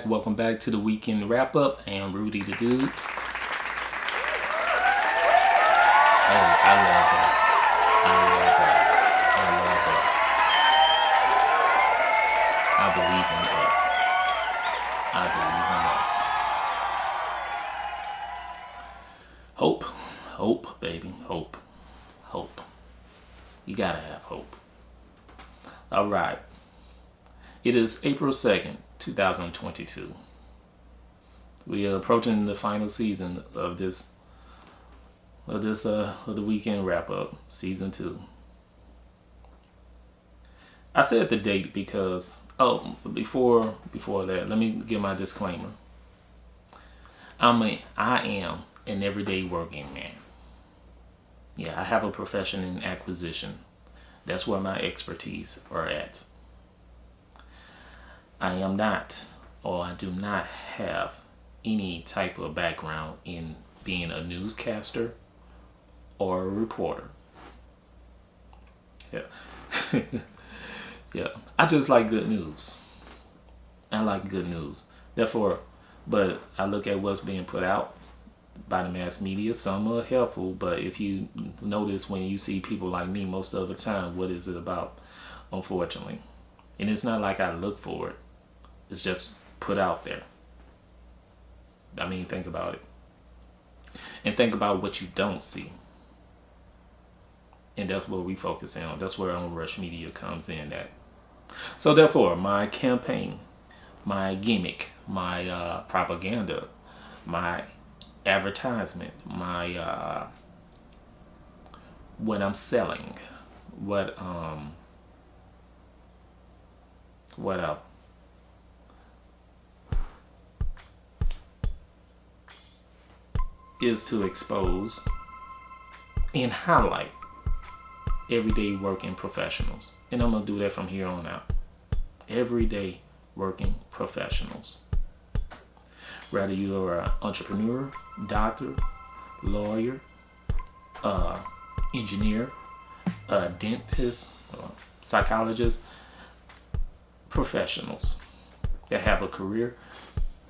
Welcome back to the weekend wrap up. I am Rudy D'Dude. Hey, I love us. I love us. I love us. I believe in us. I believe in us. Hope. Hope, baby. Hope. Hope. You gotta have hope. All right. It is April 2nd, 2022. We are approaching the final season of the weekend wrap up, season 2. I said the date because before that, let me give my disclaimer. I am an everyday working man. Yeah, I have a profession in acquisition. That's where my expertise are at. I am not, or I do not have any type of background in being a newscaster or a reporter. Yeah. Yeah. I just like good news. I like good news. Therefore, but I look at what's being put out by the mass media. Some are helpful, but if you notice when you see people like me most of the time, what is it about? Unfortunately. And it's not like I look for it. It's just put out there. I mean, think about it. And think about what you don't see. And that's what we focus on. That's where Rush Media comes in at. So therefore, my campaign, my gimmick, my propaganda, my advertisement, my what I'm selling, what else? Is to expose and highlight everyday working professionals. And I'm going to do that from here on out. Everyday working professionals. Whether you're an entrepreneur, doctor, lawyer, engineer, dentist, psychologist, professionals that have a career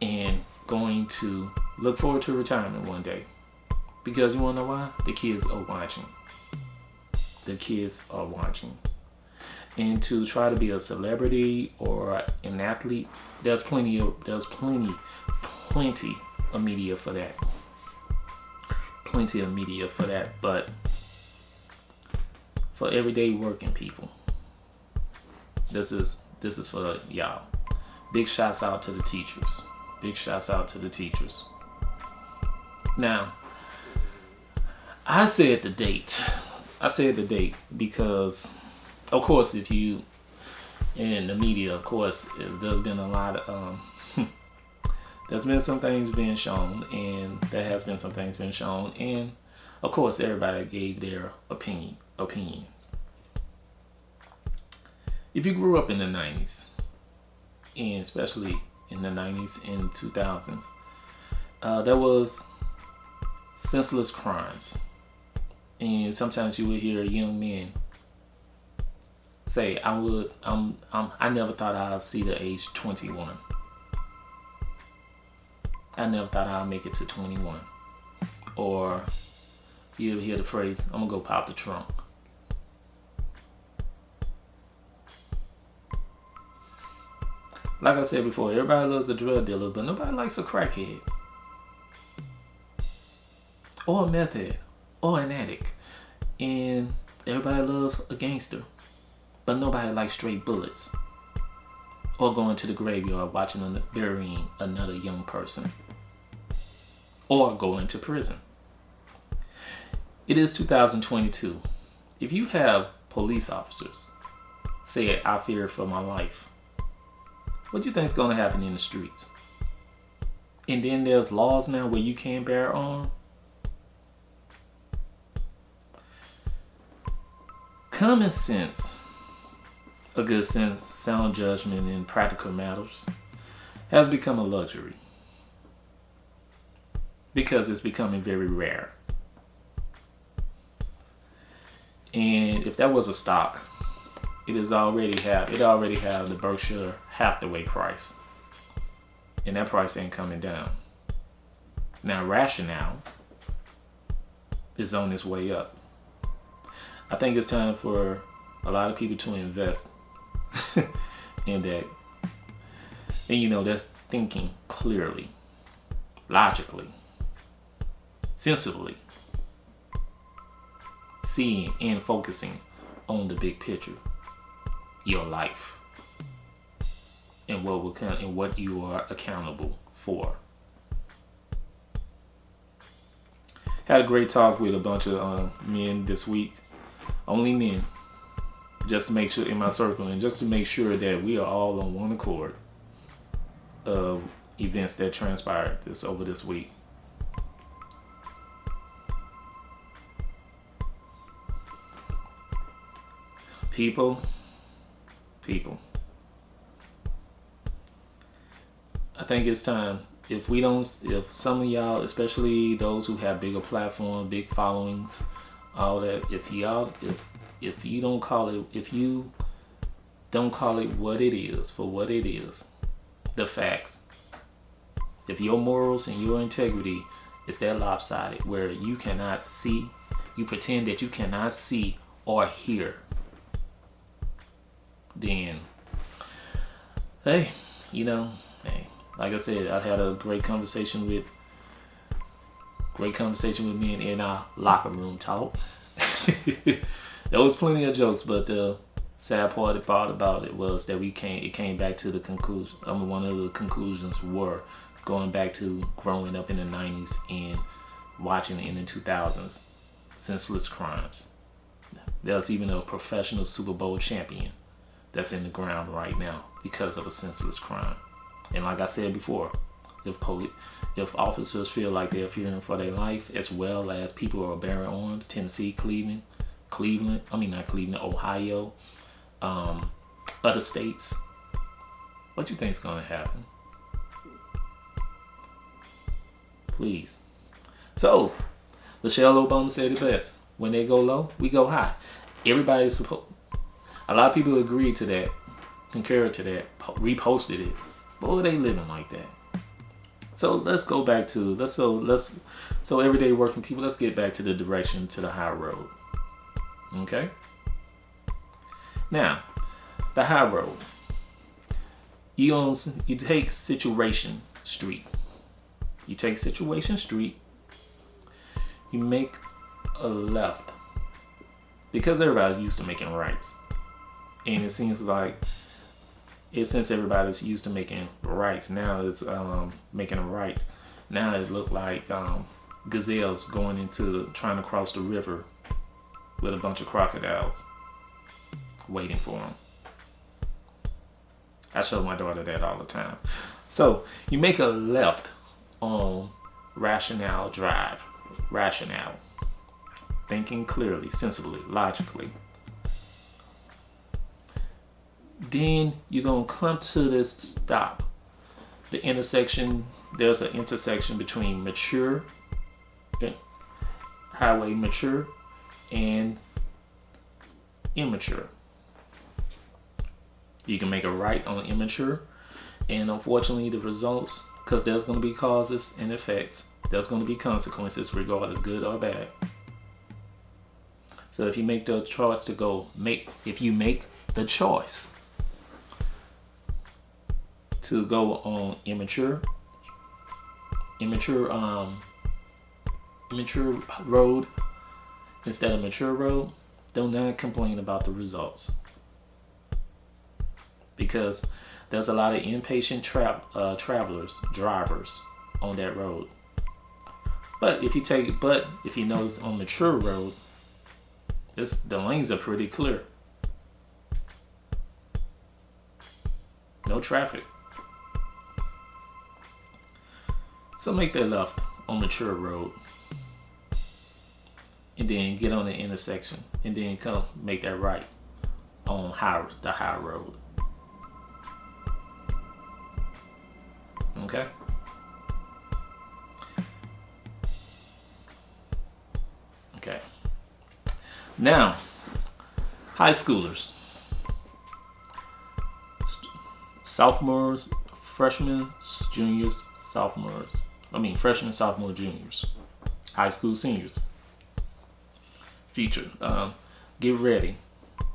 and going to look forward to retirement one day. Because you want to know why? The kids are watching. The kids are watching. And to try to be a celebrity or an athlete, there's plenty of media for that. Plenty of media for that. But for everyday working people, this is for y'all. Big shouts out to the teachers. Big shouts out to the teachers. Now, I said the date because, of course, if you in the media, of course, there's been a lot of there's been some things being shown, and there has been some things being shown, and of course, everybody gave their opinions. If you grew up in the 90s, and especially in the 90s and 2000s, there was senseless crimes. And sometimes you would hear young men say, I never thought I'd see the age 21. I never thought I'd make it to 21. Or you ever hear the phrase, I'm gonna go pop the trunk. Like I said before, everybody loves a drug dealer, but nobody likes a crackhead. Or a meth head. Or an addict. And everybody loves a gangster. But nobody likes straight bullets. Or going to the graveyard burying another young person. Or going to prison. It is 2022. If you have police officers say, I fear for my life, What do you think is going to happen in the streets? And then there's laws now where you can't bear arms. Common sense, a good sense, sound judgment in practical matters has become a luxury because it's becoming very rare. And if that was a stock, it already have the Berkshire Hathaway price, and that price ain't coming down. Now rationale is on its way up. I think it's time for a lot of people to invest in that. And they're thinking clearly, logically, sensibly, seeing and focusing on the big picture, your life, and what you are accountable for. Had a great talk with a bunch of men this week. Only men, just to make sure in my circle, and just to make sure that we are all on one accord of events that transpired over this week. People. I think it's time. If some of y'all, especially those who have bigger platforms, big followings, all that, if you don't call it what it is for what it is, the facts. If your morals and your integrity is that lopsided where you cannot see, you pretend that you cannot see or hear, then hey, like I said, I had a great conversation with men in our locker room talk. There was plenty of jokes, but the sad part about it was that it came back to the conclusion. One of the conclusions were going back to growing up in the 90s and watching in the 2000s senseless crimes. There's even a professional Super Bowl champion that's in the ground right now because of a senseless crime. And like I said before, if officers feel like they're fearing for their life, as well as people who are bearing arms, Tennessee, Ohio, other states, what you think is going to happen? Please. So, Michelle Obama said it best. When they go low, we go high. Everybody's supposed. A lot of people agreed to that, concurred to that, reposted it. Boy, they living like that. So let's go back to so everyday working people. Let's get back to the direction to the high road. Okay. Now, the high road. You take Situation Street. You take Situation Street. You make a left because everybody's used to making rights, and it seems like since everybody's used to making rights, now it's making a right. Now it look like gazelles trying to cross the river with a bunch of crocodiles waiting for them. I show my daughter that all the time. So you make a left on Rationale Drive. Rationale. Thinking clearly, sensibly, logically. Then you're going to come to this stop. The intersection, there's an intersection between highway mature and immature. You can make a right on immature, and unfortunately the results, because there's going to be causes and effects, there's going to be consequences regardless, good or bad. So if you make the choice to go on immature road instead of mature road, do not complain about the results, because there's a lot of impatient drivers on that road. But if you notice on mature road, the lanes are pretty clear. No traffic. So make that left on Mature Road. And then get on the intersection. And then come make that right on the high road. Okay? Okay. Now, high schoolers. Sophomores, freshmen, juniors, sophomores. Freshmen, sophomore, juniors. High school seniors. Future. Get ready.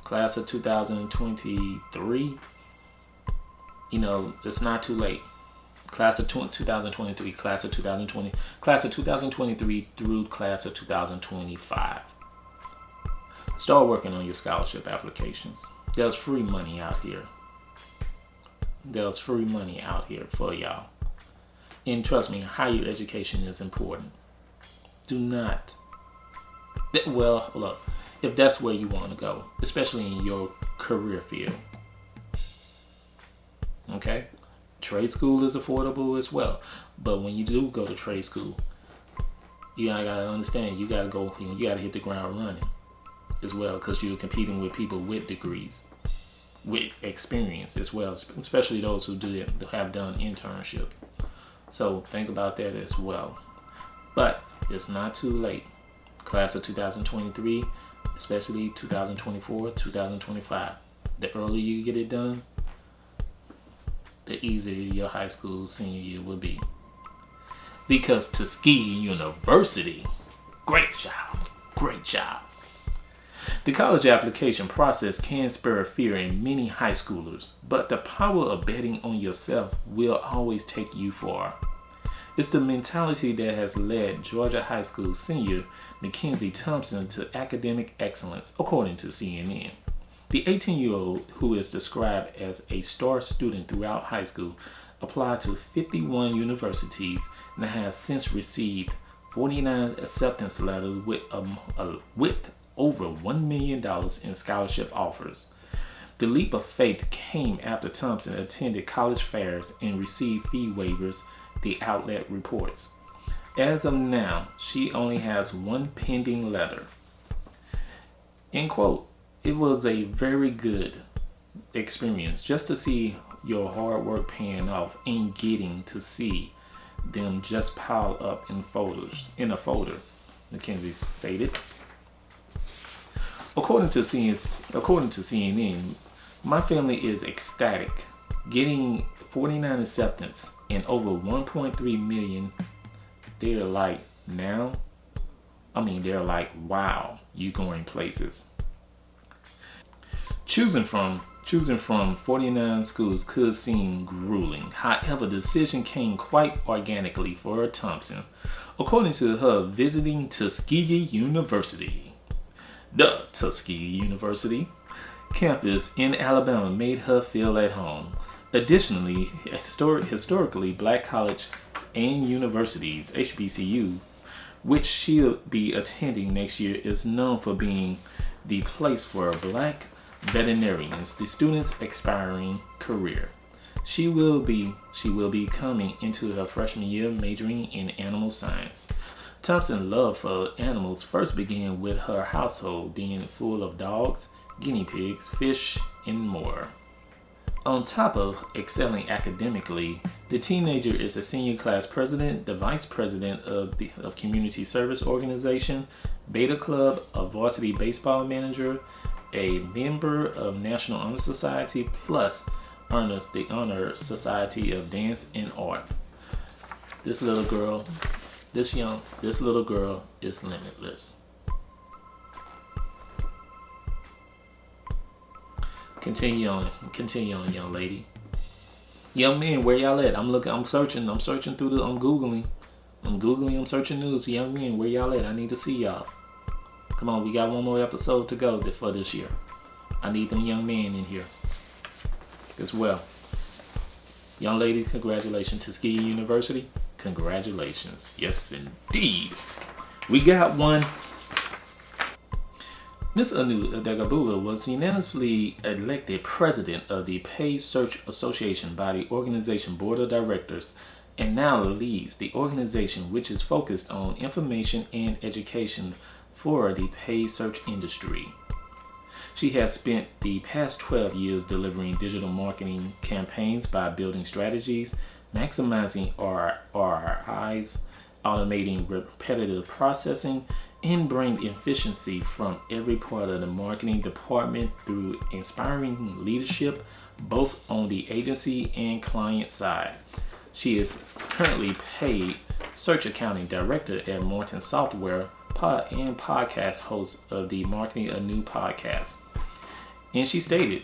Class of 2023. It's not too late. Class of 2023, class of 2020, class of 2023 through class of 2025. Start working on your scholarship applications. There's free money out here. There's free money out here for y'all. And trust me, higher education is important. Do not. Well, look, if that's where you want to go, especially in your career field. Okay? Trade school is affordable as well. But when you do go to trade school, you gotta understand, you gotta go, you gotta hit the ground running as well, because you're competing with people with degrees, with experience as well, especially those who have done internships. So think about that as well. But it's not too late. Class of 2023, especially 2024, 2025. The earlier you get it done, the easier your high school senior year will be. Because Tuskegee University, great job. The college application process can spur fear in many high schoolers, but the power of betting on yourself will always take you far. It's the mentality that has led Georgia High School senior Mackenzie Thompson to academic excellence, according to CNN. The 18-year-old, who is described as a star student throughout high school, applied to 51 universities and has since received 49 acceptance letters with over $1 million in scholarship offers. The leap of faith came after Thompson attended college fairs and received fee waivers, the outlet reports. As of now, she only has one pending letter. End quote. It was a very good experience just to see your hard work paying off and getting to see them just pile up in a folder, Mackenzie stated. According to CNN, my family is ecstatic. Getting 49 acceptance and over 1.3 million, they're like, wow, you going places. Choosing from 49 schools could seem grueling. However, the decision came quite organically for Thompson, according to her visiting Tuskegee University. The Tuskegee University campus in Alabama made her feel at home. Additionally, historically black college and universities, HBCU, which she'll be attending next year, is known for being the place for black veterinarians, the student's aspiring career. She will be coming into her freshman year majoring in animal science. Thompson's love for animals first began with her household being full of dogs, guinea pigs, fish, and more. On top of excelling academically, the teenager is a senior class president, the vice president of community service organization, Beta Club, a varsity baseball manager, a member of National Honor Society, plus the Honor Society of Dance and Art. This little girl is limitless. Continue on, young lady. Young men, where y'all at? I'm searching news. Young men, where y'all at? I need to see y'all. Come on, we got one more episode to go for this year. I need them young men in here as well. Young lady, congratulations. Tuskegee University, congratulations. Yes, indeed. We got one. Ms. Anu Adegabula was unanimously elected president of the Pay Search Association by the organization board of directors and now leads the organization which is focused on information and education for the paid search industry. She has spent the past 12 years delivering digital marketing campaigns by building strategies, maximizing ROIs, automating repetitive processing, and bringing efficiency from every part of the marketing department through inspiring leadership, both on the agency and client side. She is currently paid search accounting director at Morton Software and podcast host of the Marketing Anew podcast. And she stated,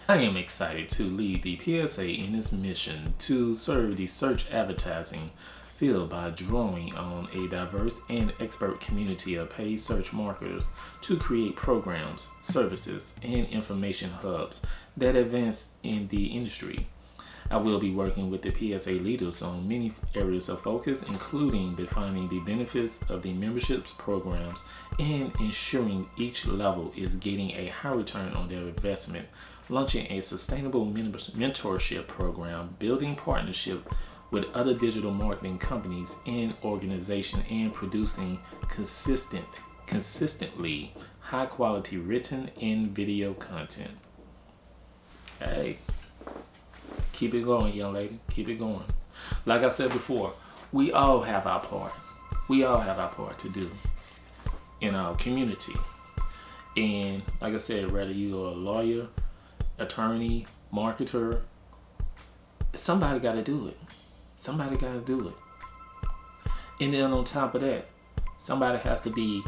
I am excited to lead the PSA in its mission to serve the search advertising field by drawing on a diverse and expert community of paid search marketers to create programs, services, and information hubs that advance in the industry. I will be working with the PSA leaders on many areas of focus, including defining the benefits of the memberships programs and ensuring each level is getting a high return on their investment, launching a sustainable mentorship program, building partnership with other digital marketing companies and organizations, and producing consistently high quality written and video content. Hey, keep it going, young lady. Keep it going. Like I said before, we all have our part. We all have our part to do in our community. And like I said, whether you're a lawyer, attorney, marketer, somebody got to do it. Somebody got to do it. And then on top of that, somebody has to be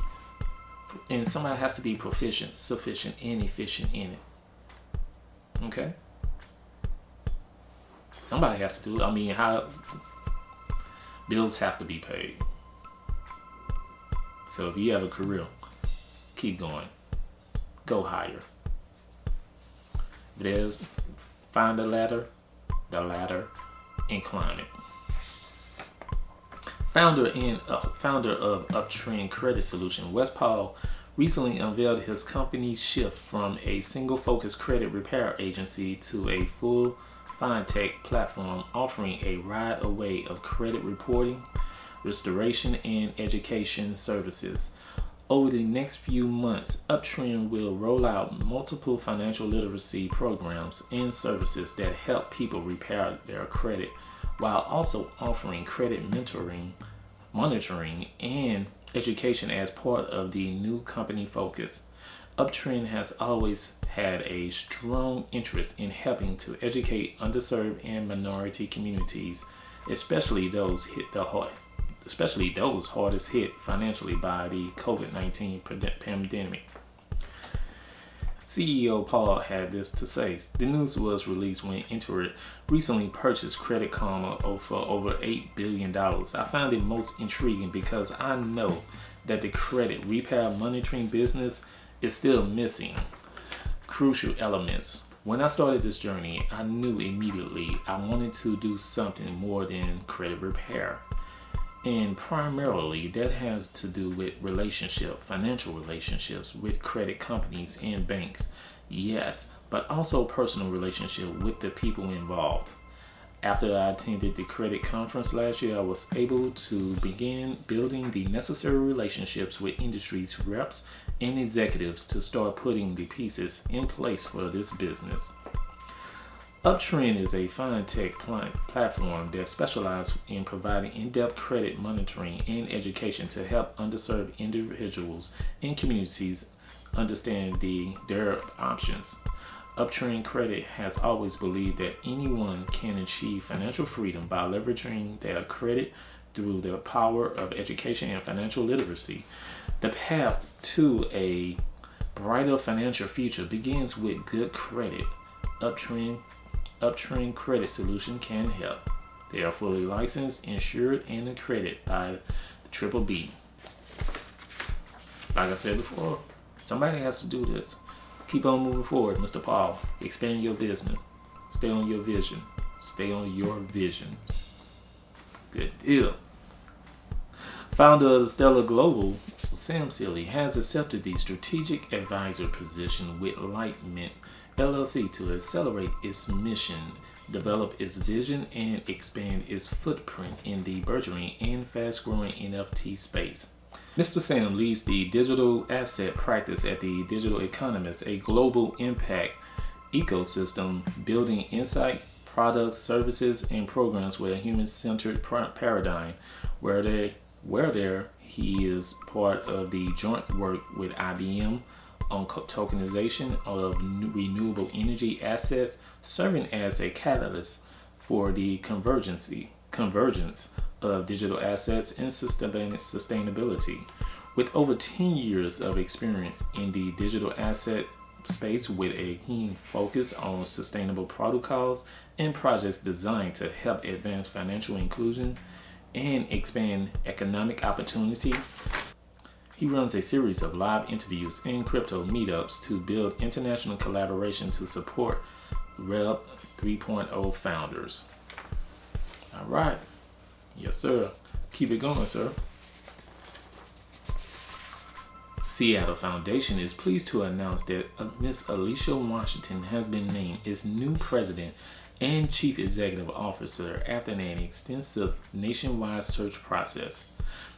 proficient, sufficient, and efficient in it. Okay? Somebody has to do it. I mean, bills have to be paid. So if you have a career, keep going. Go higher. Find the ladder, and climb it. Founder of Uptrend Credit Solution, Wes Paul recently unveiled his company's shift from a single-focused credit repair agency to a full fintech platform offering a wide array of credit reporting, restoration, and education services. Over the next few months, Uptrend will roll out multiple financial literacy programs and services that help people repair their credit, while also offering credit mentoring, monitoring, and education as part of the new company focus. Uptrend has always had a strong interest in helping to educate underserved and minority communities, especially those hardest hit financially by the COVID-19 pandemic. CEO Paul had this to say. The news was released when Intuit recently purchased Credit Karma for over $8 billion. I found it most intriguing because I know that the credit repair monitoring business is still missing crucial elements. When I started this journey, I knew immediately I wanted to do something more than credit repair. And primarily that has to do with financial relationships with credit companies and banks. Yes, but also personal relationship with the people involved. After I attended the credit conference last year, I was able to begin building the necessary relationships with industry's reps and executives to start putting the pieces in place for this business. Uptrend is a fintech platform that specializes in providing in-depth credit monitoring and education to help underserved individuals and communities understand their options. Uptrend Credit has always believed that anyone can achieve financial freedom by leveraging their credit through the power of education and financial literacy. The path to a brighter financial future begins with good credit. Uptrend Credit Solution can help. They are fully licensed, insured, and accredited by Triple B. Like I said before, somebody has to do this. Keep on moving forward, Mr. Paul. Expand your business. Stay on your vision. Stay on your vision. Good deal. Founder of Stellar Global, Sam Seeley, has accepted the strategic advisor position with Lightment LLC to accelerate its mission, develop its vision, and expand its footprint in the burgeoning and fast-growing NFT space. Mr. Sam leads the digital asset practice at the Digital Economist, a global impact ecosystem building insight, products, services, and programs with a human-centered paradigm. Where there, he is part of the joint work with IBM on tokenization of renewable energy assets, serving as a catalyst for the convergence of digital assets and sustainability. With over 10 years of experience in the digital asset space with a keen focus on sustainable protocols and projects designed to help advance financial inclusion and expand economic opportunity, he runs a series of live interviews and crypto meetups to build international collaboration to support Web 3.0 founders. All right. Yes, sir. Keep it going, sir. Seattle Foundation is pleased to announce that Ms. Alesha Washington has been named its new president and chief executive officer after an extensive nationwide search process.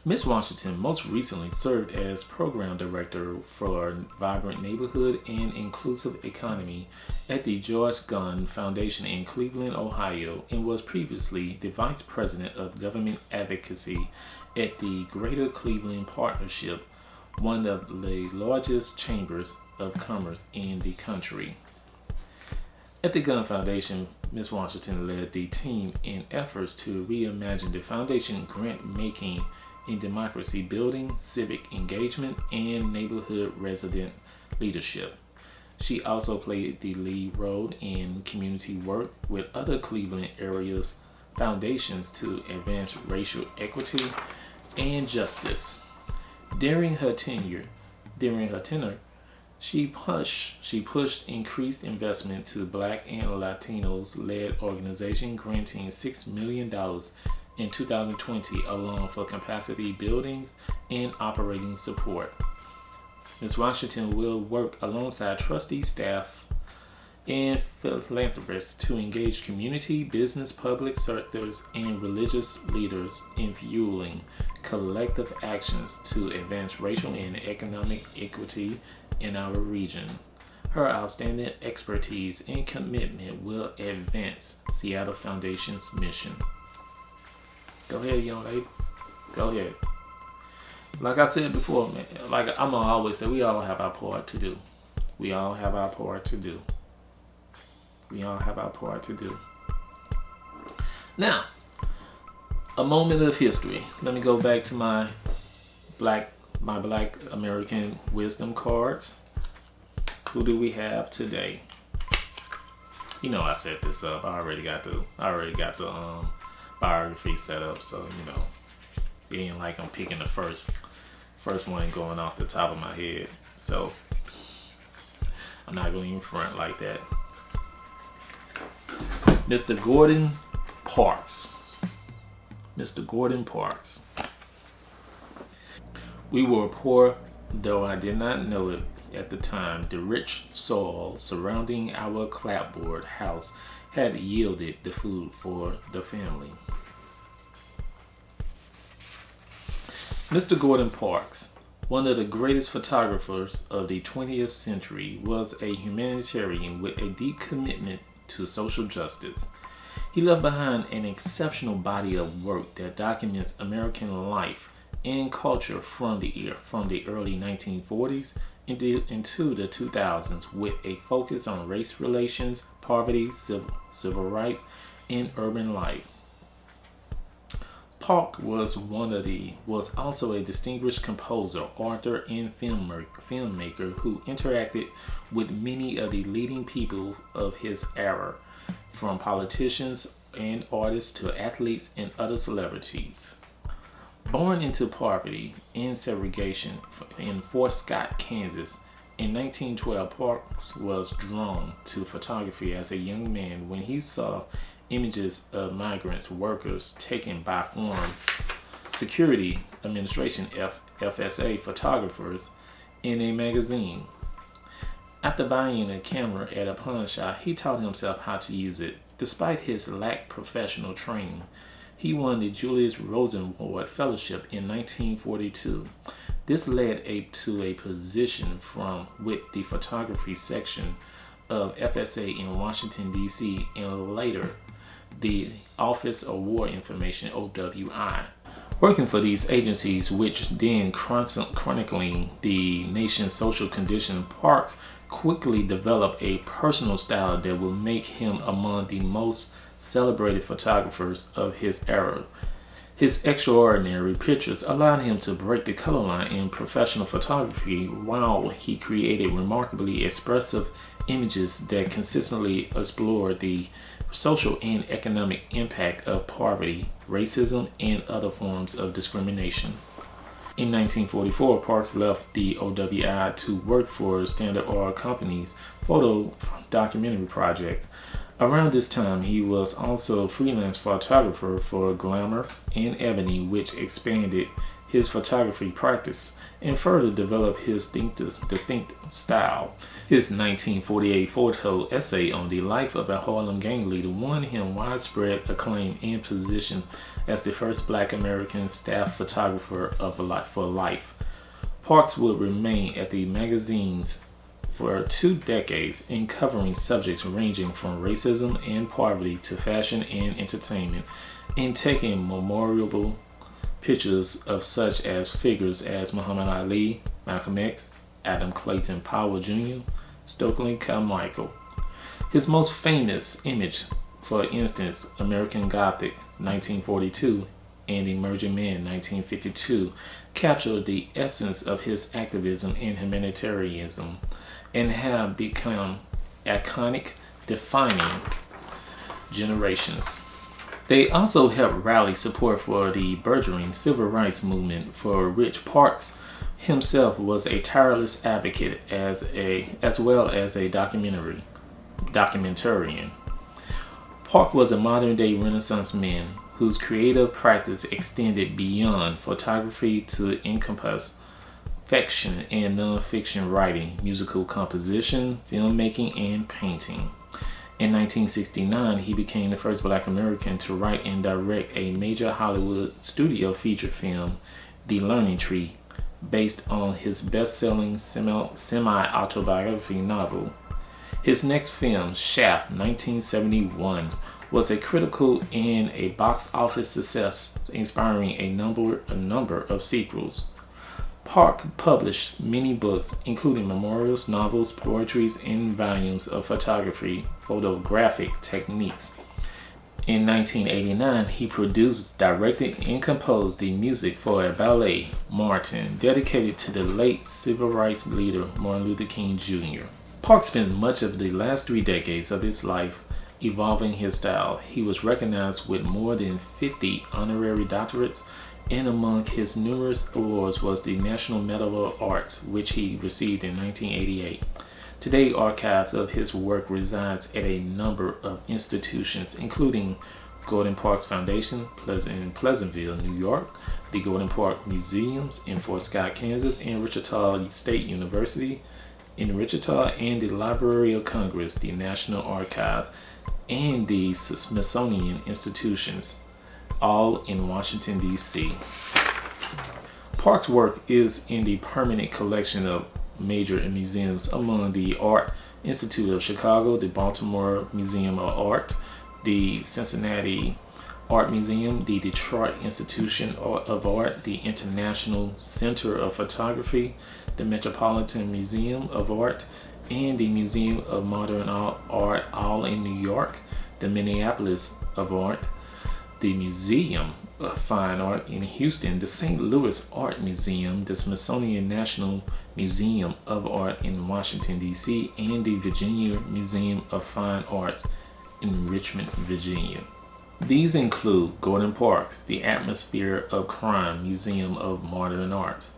Ms. Washington most recently served as program director for Vibrant Neighborhood and Inclusive Economy at the George Gund Foundation in Cleveland, Ohio, and was previously the vice president of government advocacy at the Greater Cleveland Partnership, one of the largest chambers of commerce in the country. At the Gund Foundation, Ms. Washington led the team in efforts to reimagine the foundation grant-making in democracy building, civic engagement, and neighborhood resident leadership. She also played the lead role in community work with other Cleveland areas foundations to advance racial equity and justice. During her tenure, she pushed increased investment to Black and Latinos-led organizations, granting $6 million in 2020 alone for capacity buildings and operating support. Ms. Washington will work alongside trustee staff and philanthropists to engage community, business, public sectors, and religious leaders in fueling collective actions to advance racial and economic equity in our region. Her outstanding expertise and commitment will advance Seattle Foundation's mission. Go ahead, young lady. Go ahead. Like I said before, man, like I'm gonna always say, we all have our part to do. We all have our part to do. We all have our part to do. Now, a moment of history. Let me go back to my black American wisdom cards. Who do we have today? You know I set this up. I already got the biography set up, so it ain't like I'm picking the first one going off the top of my head. So I'm not going to even front like that. Mr. Gordon Parks. Mr. Gordon Parks. We were poor, though I did not know it at the time. The rich soil surrounding our clapboard house had yielded the food for the family. Mr. Gordon Parks, one of the greatest photographers of the 20th century, was a humanitarian with a deep commitment to social justice. He left behind an exceptional body of work that documents American life and culture from the early 1940s into the 2000s, with a focus on race relations, poverty, civil rights, and urban life. Park was also a distinguished composer, author, and filmmaker who interacted with many of the leading people of his era, from politicians and artists to athletes and other celebrities. Born into poverty and segregation in Fort Scott, Kansas, in 1912, Parks was drawn to photography as a young man when he saw images of migrant workers taken by Foreign Security Administration FSA photographers in a magazine. After buying a camera at a pawn shop, he taught himself how to use it. Despite his lack of professional training, he won the Julius Rosenwald Fellowship in 1942. This led to a position with the photography section of FSA in Washington, D.C., and later the Office of War Information, OWI. Working for these agencies, which then chronicling the nation's social condition, Parks quickly developed a personal style that would make him among the most celebrated photographers of his era. His extraordinary pictures allowed him to break the color line in professional photography, while he created remarkably expressive images that consistently explored the social and economic impact of poverty, racism, and other forms of discrimination. In 1944, Parks left the OWI to work for Standard Oil Company's photo documentary project. Around this time, he was also a freelance photographer for Glamour and Ebony, which expanded his photography practice and further developed his distinct style. His 1948 photo essay on the life of a Harlem gang leader won him widespread acclaim and position as the first Black American staff photographer for life. Parks would remain at the magazines for 2 decades in covering subjects ranging from racism and poverty to fashion and entertainment, and taking memorable pictures of such as figures as Muhammad Ali, Malcolm X, Adam Clayton Powell Jr., Stokely Carmichael. His most famous image, for instance, American Gothic 1942 and Emerging Man 1952, captured the essence of his activism and humanitarianism and have become iconic, defining generations. They also helped rally support for the burgeoning civil rights movement, for which Parks himself was a tireless advocate as well as a documentarian. Park was a modern-day Renaissance man whose creative practice extended beyond photography to encompass fiction and non-fiction writing, musical composition, filmmaking, and painting. In 1969, he became the first Black American to write and direct a major Hollywood studio feature film, The Learning Tree, based on his best-selling semi-autobiography novel. His next film, Shaft 1971, was a critical and a box office success, inspiring a number of sequels. Park published many books, including memorials, novels, poetries, and volumes of photographic techniques. In 1989, he produced, directed, and composed the music for a ballet, Martin, dedicated to the late civil rights leader Martin Luther King Jr. Park spent much of the last 3 decades of his life evolving his style. He was recognized with more than 50 honorary doctorates, and among his numerous awards was the National Medal of Arts, which he received in 1988. Today, archives of his work resides at a number of institutions, including Gordon Parks Foundation in Pleasantville, New York, the Gordon Park Museums in Fort Scott, Kansas, and Wichita State University in Wichita, and the Library of Congress, the National Archives, and the Smithsonian Institutions, all in Washington, D.C. Parks' work is in the permanent collection of major museums, among the Art Institute of Chicago, the Baltimore Museum of Art, the Cincinnati Art Museum, the Detroit Institution of Art, the International Center of Photography, the Metropolitan Museum of Art, and the Museum of Modern Art, all in New York, the Minneapolis of Art, the Museum of Fine Art in Houston, the St. Louis Art Museum, the Smithsonian National Museum of Art in Washington, D.C., and the Virginia Museum of Fine Arts in Richmond, Virginia. These include Gordon Parks, the Atmosphere of Crime Museum of Modern Art,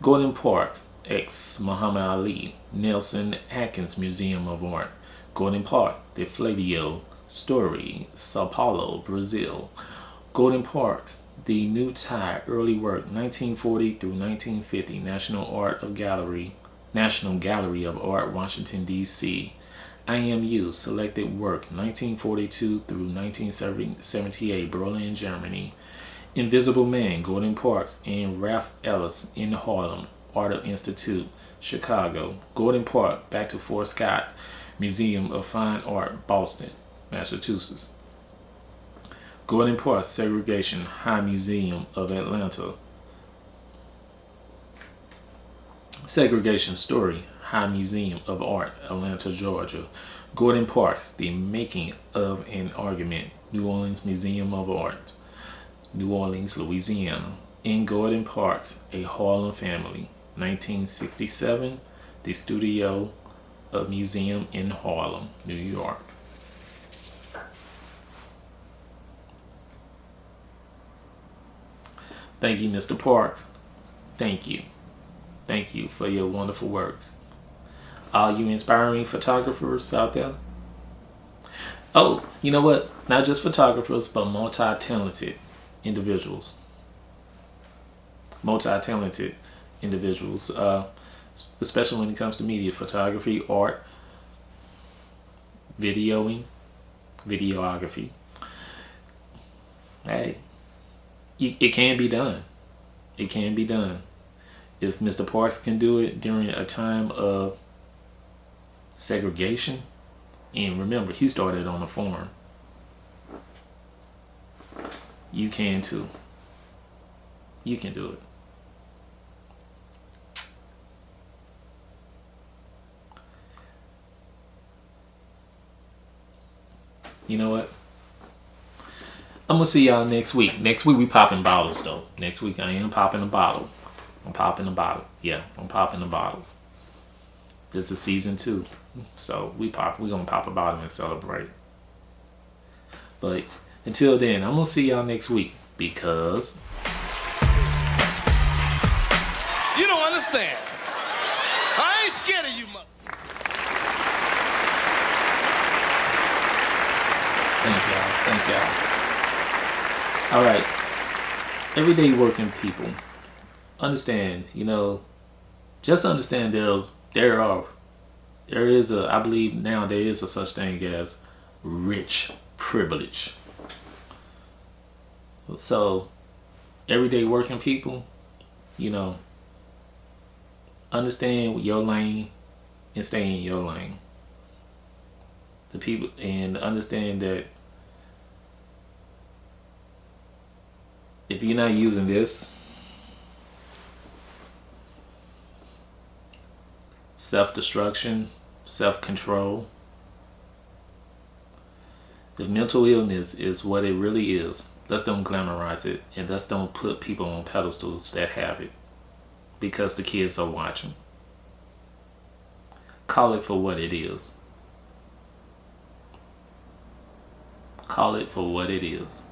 Gordon Parks, ex Muhammad Ali, Nelson Atkins Museum of Art, Gordon Park, the Flavio Story, Sao Paulo, Brazil, Gordon Parks, the New Thai Early Work 1940 through 1950 National National Gallery of Art, Washington, D.C. IMU, selected work, 1942 through 1978, Berlin, Germany. Invisible Man, Gordon Parks and Ralph Ellis in Harlem, Art Institute, Chicago. Gordon Park, Back to Fort Scott, Museum of Fine Art, Boston, Massachusetts. Gordon Park, Segregation, High Museum of Atlanta. Segregation Story, High Museum of Art, Atlanta, Georgia. Gordon Parks, The Making of an Argument, New Orleans Museum of Art, New Orleans, Louisiana. In Gordon Parks, A Harlem Family, 1967, The Studio of Museum in Harlem, New York. Thank you, Mr. Parks. Thank you. Thank you for your wonderful works. All you inspiring photographers out there. Oh, you know what? Not just photographers, but multi-talented individuals. Multi-talented individuals, especially when it comes to media, photography, art, videoing, videography. Hey, it can be done. It can be done. If Mr. Parks can do it during a time of segregation, and remember, he started on a farm, you can too. You can do it. You know what? I'm gonna see y'all next week. Next week we popping bottles though. Next week I am popping a bottle. I'm popping a bottle. Yeah, I'm popping a bottle. This is season 2. So we're gonna pop a bottle and celebrate. But until then, I'm gonna see y'all next week because you don't understand. I ain't scared of you, mother. Thank y'all. All right. Everyday working people. Understand, just understand there is I believe now there is a such thing as rich privilege. So, everyday working people, understand your lane and stay in your lane. The people, and understand that if you're not using this, self-destruction, self-control, if mental illness is what it really is, let's don't glamorize it, and let's don't put people on pedestals that have it because the kids are watching. Call it for what it is. Call it for what it is.